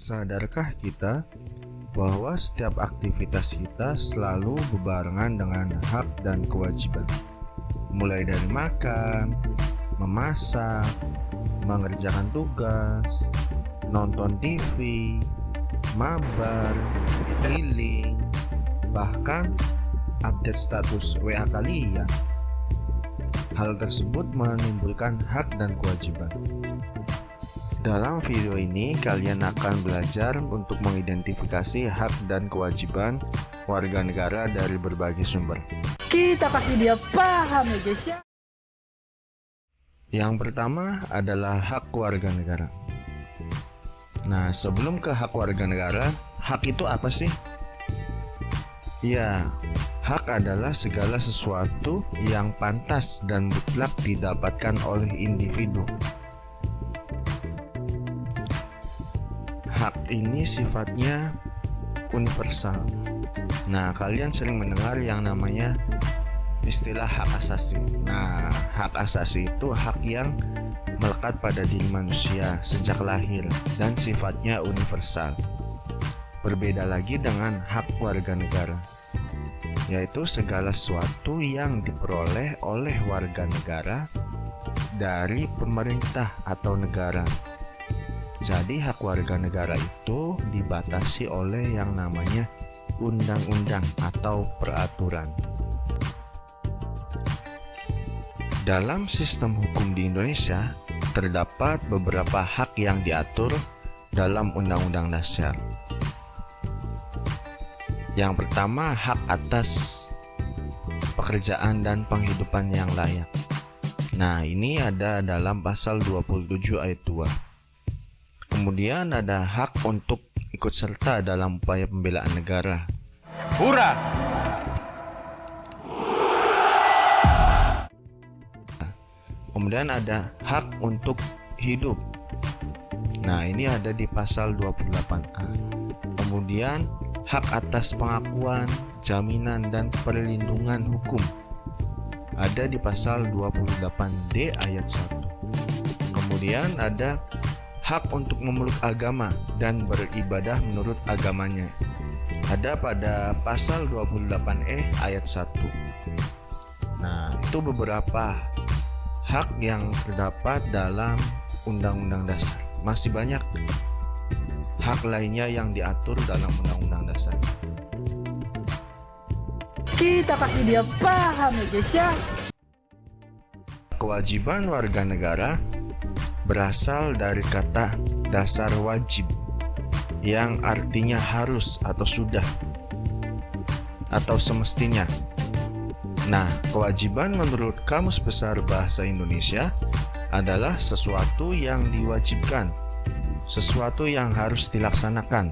Sadarkah kita bahwa setiap aktivitas kita selalu berbarengan dengan hak dan kewajiban? Mulai dari makan, memasak, mengerjakan tugas, nonton TV, mabar, healing, bahkan update status WA kalian. Hal tersebut menimbulkan hak dan kewajiban. Dalam video ini, kalian akan belajar untuk mengidentifikasi hak dan kewajiban warga negara dari berbagai sumber. Kita pasti dia paham ya guys ya. Yang pertama adalah hak warga negara. Nah, sebelum ke hak warga negara, hak itu apa sih? Ya, hak adalah segala sesuatu yang pantas dan mutlak didapatkan oleh individu. Hak ini sifatnya universal. Nah, kalian sering mendengar yang namanya istilah hak asasi. Nah, hak asasi itu hak yang melekat pada diri manusia sejak lahir dan sifatnya universal. Berbeda lagi dengan hak warga negara, yaitu segala sesuatu yang diperoleh oleh warga negara dari pemerintah atau negara. Jadi hak warga negara itu dibatasi oleh yang namanya undang-undang atau peraturan. Dalam sistem hukum di Indonesia, terdapat beberapa hak yang diatur dalam Undang-Undang Dasar. Yang pertama, hak atas pekerjaan dan penghidupan yang layak. Nah, ini ada dalam pasal 27 ayat 2. Kemudian ada hak untuk ikut serta dalam upaya pembelaan negara. Hurra! Kemudian ada hak untuk hidup. Nah, ini ada di pasal 28A. Kemudian hak atas pengakuan, jaminan, dan perlindungan hukum ada di pasal 28D ayat 1. Kemudian ada hak untuk memeluk agama dan beribadah menurut agamanya ada pada pasal 28E ayat 1. Nah, itu beberapa hak yang terdapat dalam Undang-Undang Dasar. Masih banyak hak lainnya yang diatur dalam Undang-Undang Dasar. Kita pasti dia paham ya guys ya. Kewajiban warga negara berasal dari kata dasar wajib yang artinya harus atau sudah atau semestinya. Nah, kewajiban menurut Kamus Besar Bahasa Indonesia adalah sesuatu yang diwajibkan, sesuatu yang harus dilaksanakan.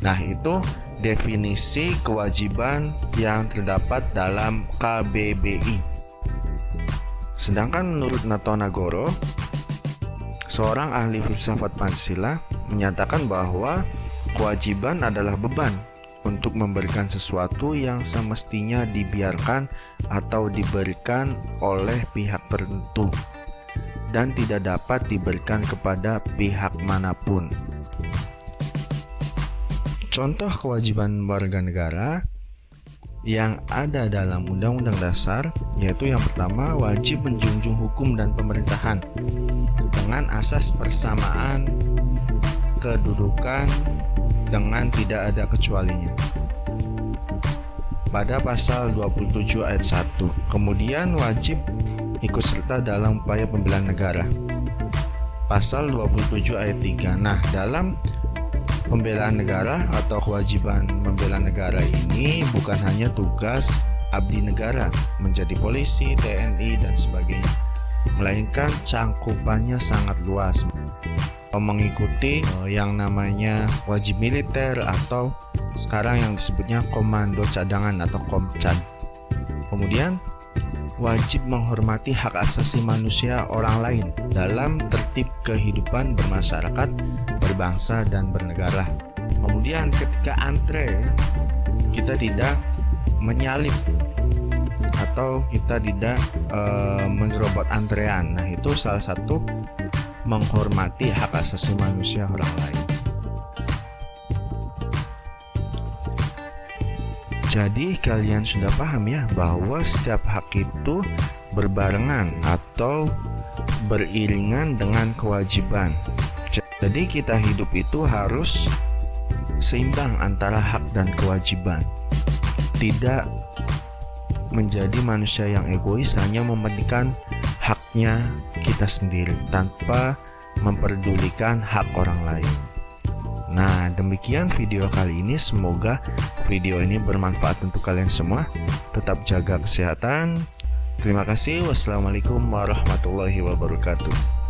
Nah, itu definisi kewajiban yang terdapat dalam KBBI. Sedangkan menurut Nato Nagoro, seorang ahli filsafat Pancasila, menyatakan bahwa kewajiban adalah beban untuk memberikan sesuatu yang semestinya dibiarkan atau diberikan oleh pihak tertentu dan tidak dapat diberikan kepada pihak manapun. Contoh kewajiban warga negara yang ada dalam Undang-Undang Dasar yaitu yang pertama, wajib menjunjung hukum dan pemerintahan dengan asas persamaan kedudukan dengan tidak ada kecualinya pada pasal 27 ayat 1. Kemudian wajib ikut serta dalam upaya pembelaan negara pasal 27 ayat 3. Nah, dalam pembelaan negara atau kewajiban membela negara ini bukan hanya tugas abdi negara menjadi polisi, TNI, dan sebagainya, melainkan cangkupannya sangat luas, mengikuti yang namanya wajib militer atau sekarang yang disebutnya komando cadangan atau Komcan. Kemudian wajib menghormati hak asasi manusia orang lain dalam tertib kehidupan bermasyarakat, berbangsa, dan bernegara. Kemudian ketika antre, kita tidak menyalip atau kita tidak menyerobot antrean. Nah, itu salah satu menghormati hak asasi manusia orang lain. Jadi kalian sudah paham ya bahwa setiap hak itu berbarengan atau beriringan dengan kewajiban. Jadi kita hidup itu harus seimbang antara hak dan kewajiban. Tidak menjadi manusia yang egois hanya mementingkan haknya kita sendiri tanpa memperdulikan hak orang lain. Nah, demikian video kali ini. Semoga video ini bermanfaat untuk kalian semua. Tetap jaga kesehatan. Terima kasih. Wassalamualaikum warahmatullahi wabarakatuh.